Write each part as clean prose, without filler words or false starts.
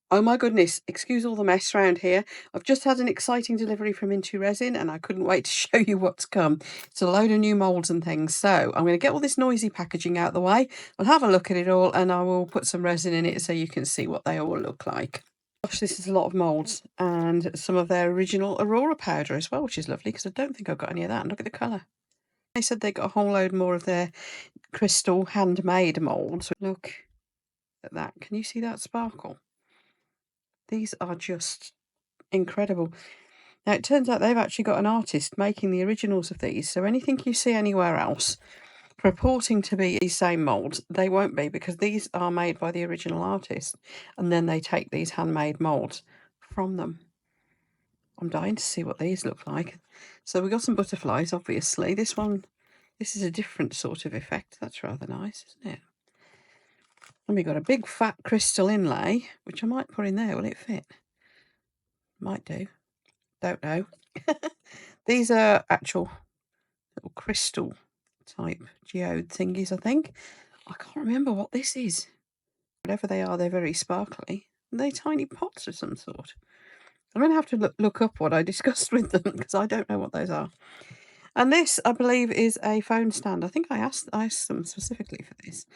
Oh my goodness, excuse all the mess around here. I've just had an exciting delivery from INTORESIN and I couldn't wait to show you what's come. It's a load of new moulds and things. So I'm going to get all this noisy packaging out the way. I'll have a look at it all and I will put some resin in it so you can see what they all look like. Gosh, this is a lot of moulds and some of their original Aurora powder as well, which is lovely because I don't think I've got any of that. And look at the colour. They said they got a whole load more of their crystal handmade moulds. Look at that. Can you see that sparkle? These are just incredible. Now, it turns out they've actually got an artist making the originals of these, so anything you see anywhere else purporting to be these same moulds, they won't be, because these are made by the original artist, and then they take these handmade moulds from them. I'm dying to see what these look like. So we've got some butterflies, obviously. This is a different sort of effect. That's rather nice, isn't it? And we've got a big fat crystal inlay, which I might put in there. Will it fit? Might do. Don't know. These are actual little crystal type geode thingies, I think. I can't remember what this is. Whatever they are, they're very sparkly. Are they tiny pots of some sort? I'm going to have to look up what I discussed with them because I don't know what those are. And this, I believe, is a phone stand. I think I asked them specifically for this.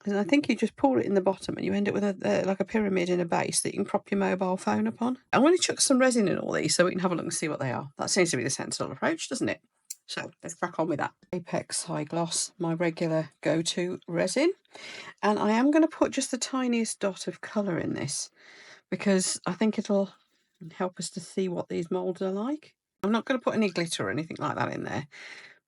And I think you just pour it in the bottom and you end up with like a pyramid in a base that you can prop your mobile phone upon. I'm going to chuck some resin in all these so we can have a look and see what they are. That seems to be the sensible approach, doesn't it? So let's crack on with that. Apex High Gloss, my regular go-to resin. And I am going to put just the tiniest dot of colour in this because I think it'll help us to see what these moulds are like. I'm not going to put any glitter or anything like that in there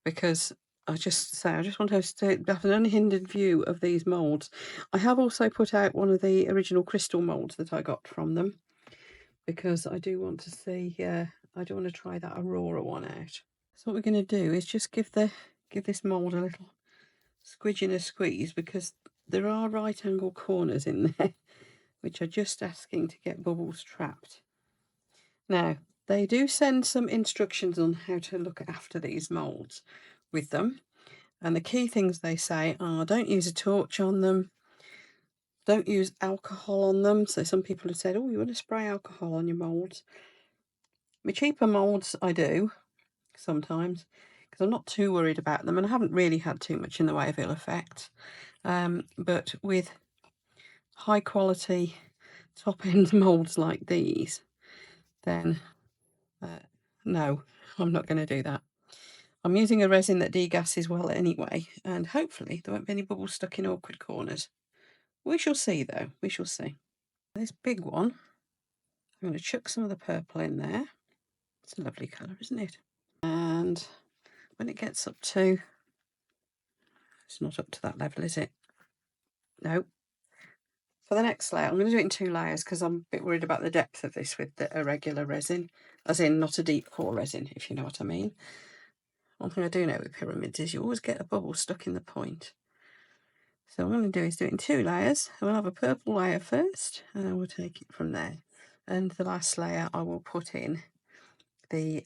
because I just want us to have an unhindered view of these moulds. I have also put out one of the original crystal moulds that I got from them because I do want to see, I do want to try that Aurora one out. So what we're going to do is just give this mould a little squidge and a squeeze because there are right angle corners in there which are just asking to get bubbles trapped. Now, they do send some instructions on how to look after these moulds with them. And the key things they say are don't use a torch on them, don't use alcohol on them. So some people have said, oh, you want to spray alcohol on your moulds. My cheaper moulds I do sometimes because I'm not too worried about them and I haven't really had too much in the way of ill effect. But with high quality top end moulds like these, then no, I'm not going to do that. I'm using a resin that degasses well anyway, and hopefully there won't be any bubbles stuck in awkward corners. We shall see though, we shall see. This big one, I'm going to chuck some of the purple in there. It's a lovely colour, isn't it? And when it gets up to, it's not up to that level, is it? No. For the next layer, I'm going to do it in 2 layers because I'm a bit worried about the depth of this with a regular resin, as in not a deep core resin, if you know what I mean. One thing I do know with pyramids is you always get a bubble stuck in the point. So what I'm going to do is do it in 2 layers. We'll have a purple layer first, and then we'll take it from there. And the last layer I will put in the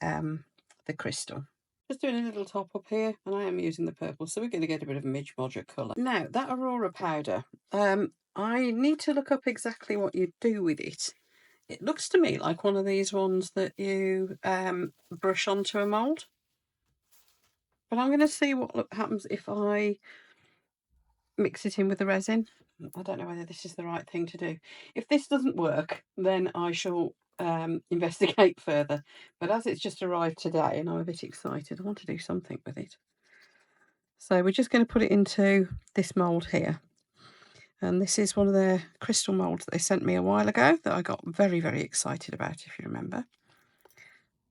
crystal. Just doing a little top up here, and I am using the purple, so we're going to get a bit of a midge-modger colour. Now, that Aurora powder, I need to look up exactly what you do with it. It looks to me like one of these ones that you brush onto a mould. But I'm going to see what happens if I mix it in with the resin. I don't know whether this is the right thing to do. If this doesn't work, then I shall investigate further. But as it's just arrived today and I'm a bit excited, I want to do something with it. So we're just going to put it into this mould here. And this is one of their crystal moulds that they sent me a while ago that I got very, very excited about, if you remember.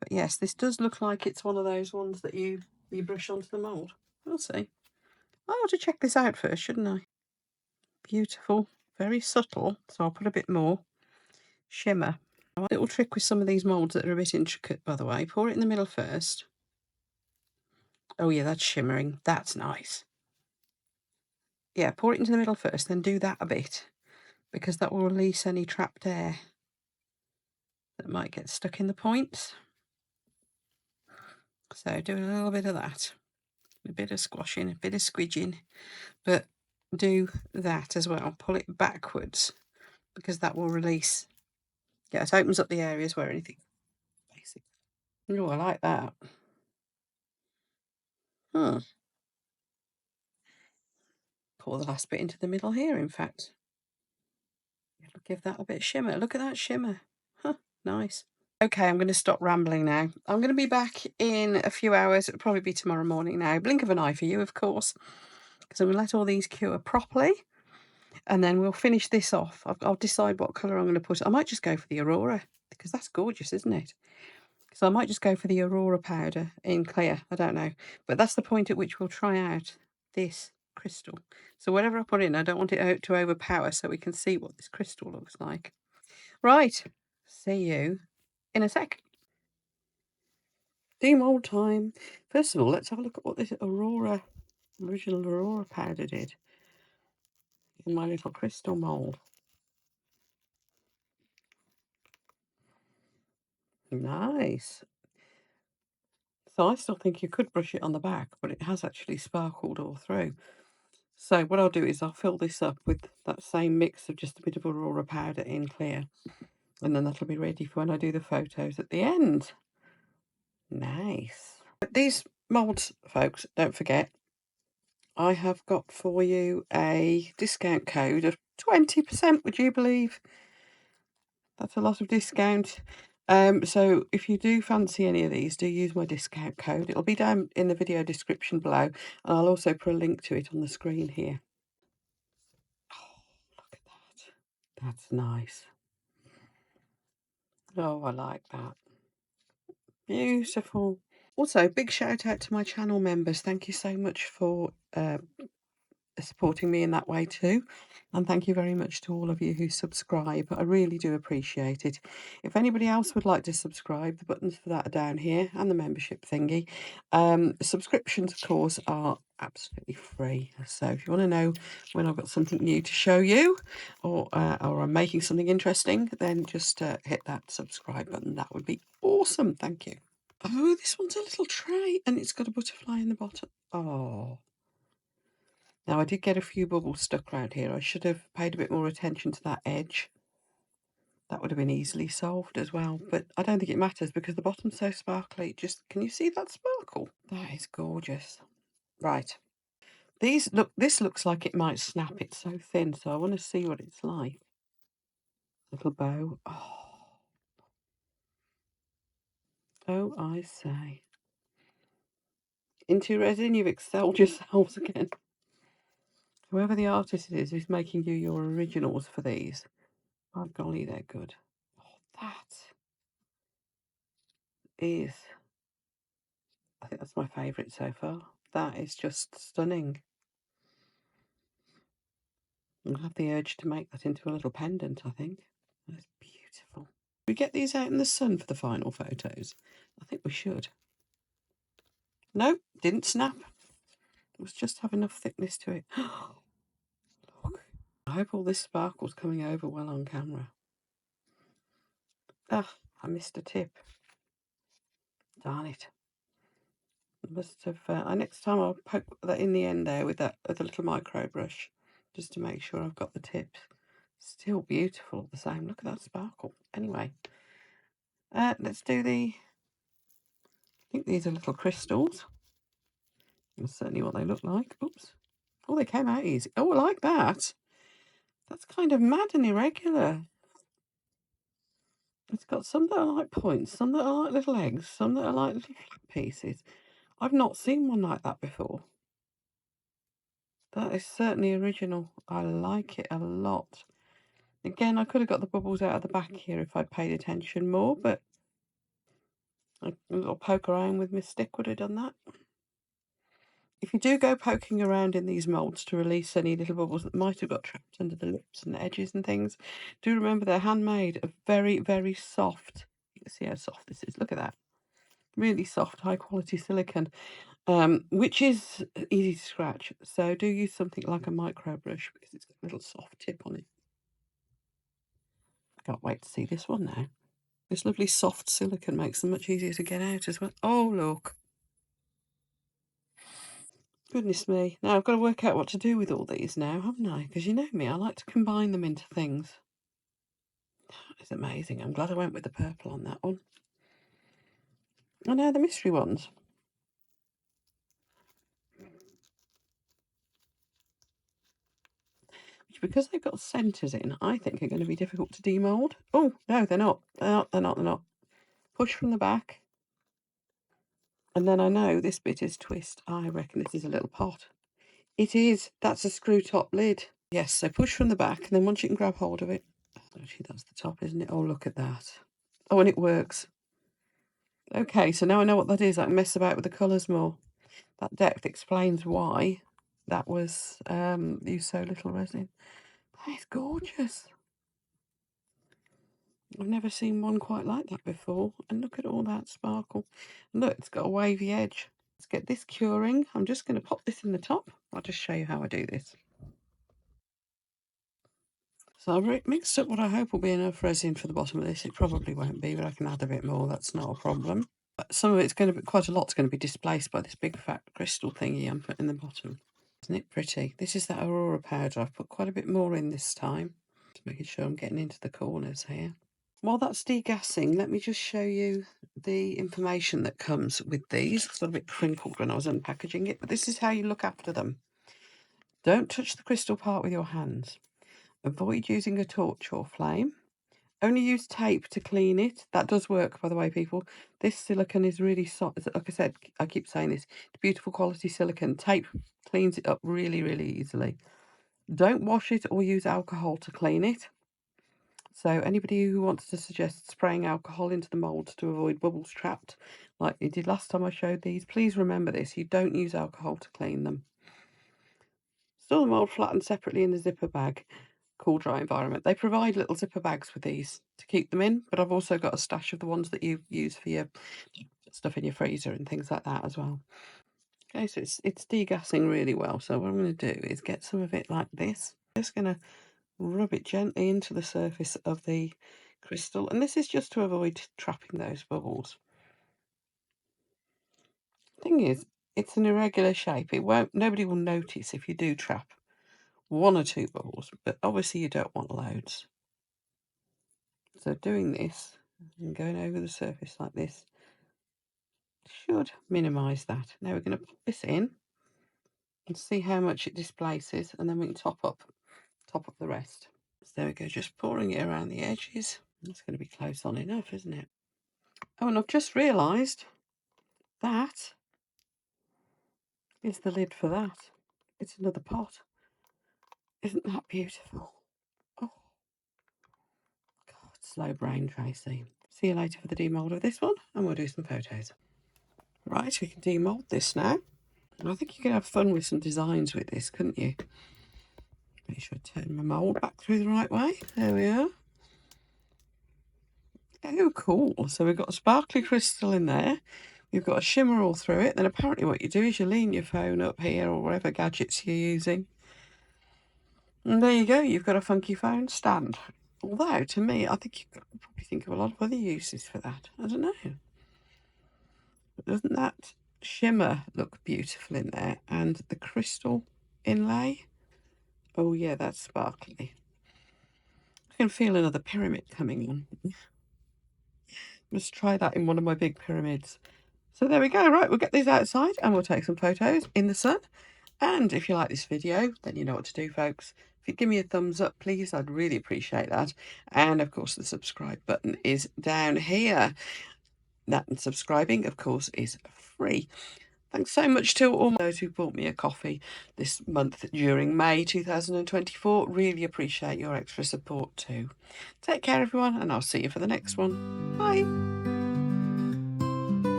But yes, this does look like it's one of those ones that you brush onto the mould. We'll see. I ought to check this out first, shouldn't I? Beautiful, very subtle, so I'll put a bit more shimmer. A little trick with some of these moulds that are a bit intricate, by the way. Pour it in the middle first. Oh yeah, that's shimmering. That's nice. Yeah, pour it into the middle first, then do that a bit, because that will release any trapped air that might get stuck in the points. So do a little bit of that. A bit of squashing, a bit of squidging, but do that as well. Pull it backwards. because that will release. Yeah, it opens up the areas where anything basic. Oh, I like that. Pour the last bit into the middle here, in fact. It'll give that a bit of shimmer. Look at that shimmer. Huh, nice. Okay, I'm going to stop rambling now. I'm going to be back in a few hours. It'll probably be tomorrow morning now. Blink of an eye for you, of course, because I'm going to let all these cure properly. And then we'll finish this off. I'll decide what colour I'm going to put. I might just go for the Aurora, because that's gorgeous, isn't it? So I might just go for the Aurora powder in clear. I don't know. But that's the point at which we'll try out this crystal. So whatever I put in, I don't want it to overpower, so we can see what this crystal looks like. Right. See you in a sec. Demold time. First of all, let's have a look at what this original Aurora powder did in my little crystal mould. Nice. So I still think you could brush it on the back, but it has actually sparkled all through. So what I'll do is I'll fill this up with that same mix of just a bit of Aurora powder in clear. And then that'll be ready for when I do the photos at the end. Nice. But these moulds, folks, don't forget, I have got for you a discount code of 20%, would you believe? That's a lot of discount. So if you do fancy any of these, do use my discount code. It'll be down in the video description below, and I'll also put a link to it on the screen here. Oh, look at that. That's nice. Oh, I like that. Beautiful. Also, big shout out to my channel members. Thank you so much for supporting me in that way too, and thank you very much to all of you who subscribe. I really do appreciate it. If anybody else would like to subscribe, the buttons for that are down here, and the membership thingy. Subscriptions, of course, are absolutely free, so if you want to know when I've got something new to show you, or I'm making something interesting, then just hit that subscribe button. That would be awesome. Thank you. Oh, this one's a little tray and it's got a butterfly in the bottom. Oh, now, I did get a few bubbles stuck around here. I should have paid a bit more attention to that edge. That would have been easily solved as well. But I don't think it matters because the bottom's so sparkly. Just, can you see that sparkle? That is gorgeous. Right. This looks like it might snap. It's so thin, so I want to see what it's like. Little bow. Oh, I say. INTORESIN, you've excelled yourselves again. Whoever the artist is who's making you your originals for these. By golly, they're good. Oh, that is, I think that's my favourite so far. That is just stunning. I'll have the urge to make that into a little pendant, I think. That's beautiful. We get these out in the sun for the final photos? I think we should. No, didn't snap. It was just have enough thickness to it. Look. I hope all this sparkle's coming over well on camera. Ah, I missed a tip. Darn it. I must have. Next time I'll poke that in the end there with a little micro brush, just to make sure I've got the tips. Still beautiful the same. Look at that sparkle. Anyway, let's do I think these are little crystals. That's certainly what they look like. Oops. Oh, they came out easy. Oh, I like that. That's kind of mad and irregular. It's got some that are like points, some that are like little eggs, some that are like little flat pieces. I've not seen one like that before. That is certainly original. I like it a lot. Again, I could have got the bubbles out of the back here if I'd paid attention more, but a little poke around with my stick would have done that. If you do go poking around in these moulds to release any little bubbles that might have got trapped under the lips and the edges and things, do remember they're handmade of very, very soft. You can see how soft this is. Look at that. Really soft, high quality silicone, which is easy to scratch. So do use something like a micro brush because it's got a little soft tip on it. I can't wait to see this one now. This lovely soft silicone makes them much easier to get out as well. Oh, look. Goodness me. Now I've got to work out what to do with all these now, haven't I? Because you know me, I like to combine them into things. is amazing. I'm glad I went with the purple on that one. And now the mystery ones. Which, because they've got centres in, I think are going to be difficult to demould. Oh, no, they're not. They're not. Push from the back. And then I know this bit is twist. I reckon this is a little pot. It is. That's a screw top lid. Yes, so push from the back, and then once you can grab hold of it. Actually, that's the top, isn't it? Oh, look at that. Oh, and it works. Okay, so now I know what that is. I can mess about with the colours more. That depth explains why that was used so little resin. That is gorgeous. I've never seen one quite like that before. And look at all that sparkle. Look, it's got a wavy edge. Let's get this curing. I'm just going to pop this in the top. I'll just show you how I do this. So I've mixed up what I hope will be enough resin for the bottom of this. It probably won't be, but I can add a bit more. That's not a problem. But some of it's going to be, quite a lot's going to be displaced by this big fat crystal thingy I'm putting in the bottom. Isn't it pretty? This is that Aurora powder. I've put quite a bit more in this time. Just making sure I'm getting into the corners here. While that's degassing, let me just show you the information that comes with these. It's got a bit crinkled when I was unpackaging it, but this is how you look after them. Don't touch the crystal part with your hands. Avoid using a torch or flame. Only use tape to clean it. That does work, by the way, people. This silicone is really soft. Like I said, I keep saying this. It's beautiful quality silicone. Tape cleans it up really, really easily. Don't wash it or use alcohol to clean it. So anybody who wants to suggest spraying alcohol into the moulds to avoid bubbles trapped, like you did last time I showed these, please remember this. You don't use alcohol to clean them. Store the mould flattened separately in the zipper bag. Cool, dry environment. They provide little zipper bags with these to keep them in, but I've also got a stash of the ones that you use for your stuff in your freezer and things like that as well. Okay, so it's degassing really well. So what I'm going to do is get some of it like this. Just going to rub it gently into the surface of the crystal, and this is just to avoid trapping those bubbles. Thing is, it's an irregular shape. Nobody will notice if you do trap one or two bubbles, but obviously you don't want loads. So doing this and going over the surface like this should minimise that. Now we're going to put this in and see how much it displaces, and then we can top up the rest. So there we go, just pouring it around the edges. That's going to be close on enough, isn't it? Oh, and I've just realised that is the lid for that. It's another pot. Isn't that beautiful? Oh, God, slow brain, Tracy. See you later for the demould of this one, and we'll do some photos. Right, we can demould this now. And I think you could have fun with some designs with this, couldn't you? Make sure I turn my mould back through the right way. There we are. Oh, cool. So we've got a sparkly crystal in there. We've got a shimmer all through it. Then apparently what you do is you lean your phone up here or whatever gadgets you're using. And there you go. You've got a funky phone stand. Although, to me, I think you could probably think of a lot of other uses for that. I don't know. But doesn't that shimmer look beautiful in there? And the crystal inlay? Oh, yeah, that's sparkly. I can feel another pyramid coming on. Let's try that in one of my big pyramids. So there we go. Right, we'll get these outside and we'll take some photos in the sun. And if you like this video, then you know what to do, folks. If you give me a thumbs up, please, I'd really appreciate that. And of course, the subscribe button is down here. That and subscribing, of course, is free. Thanks so much to all those who bought me a coffee this month during May 2024. Really appreciate your extra support too. Take care, everyone, and I'll see you for the next one. Bye.